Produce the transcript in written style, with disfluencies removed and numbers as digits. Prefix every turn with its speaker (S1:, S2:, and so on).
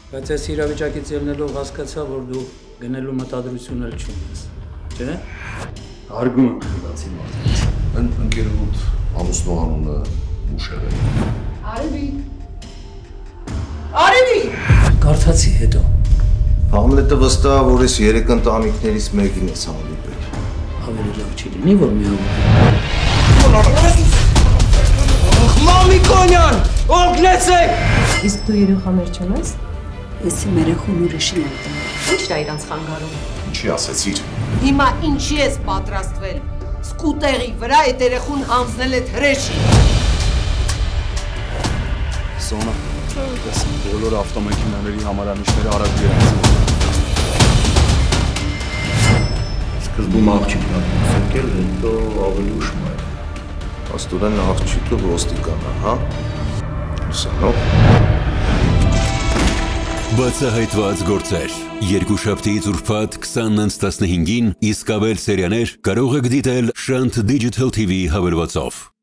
S1: Բայց այս իրավիճակից ելնելով հասկացա, որ դու գնելու մտադրություն էլ չունես, չէ՞։ Հարգում եմ խելացի մարդկանց։
S2: Այն ընկերուհուդ ամուսնու անունը Մուշեր է։
S3: Արևիկ։
S1: Կարդացի հետո։
S2: Համլետը վստահ, որ ես 3 ընտանիքներից մեկին ես հանդիպել։
S1: Ավելի լավ չի լինի, որ մի
S3: Մամիկոնյան, օգնեցեք։
S4: Իսկ դու երեխաներ չունես։
S5: Ես իմ երեխուն ուրիշին եմ տանում։
S4: Ի՞նչն է իրանց խանգարում։
S2: Ինչի ասեցիր։
S3: Հիմա ինչի ես պատրաստվել։ Սկուտերի վրա այդ երեխուն հանձնել է հրեշի։
S6: Սոնա, ես բոլոր ավտոմեքենաների համարանիշները արագ գրանցում։
S2: Սկզբում աղջիկն ակնկել, հետո ավելի ուշ մայր։ Աստորեն աղջիկը ոստիկան է, հա։ Սանով։
S7: Բացահայտված գործեր։ Երկուշաբթիից ուրբաթ 20:15-ին իսկ ավել սերիաներ կարող եք դիտել Շանթ Digital TV հավելվածով։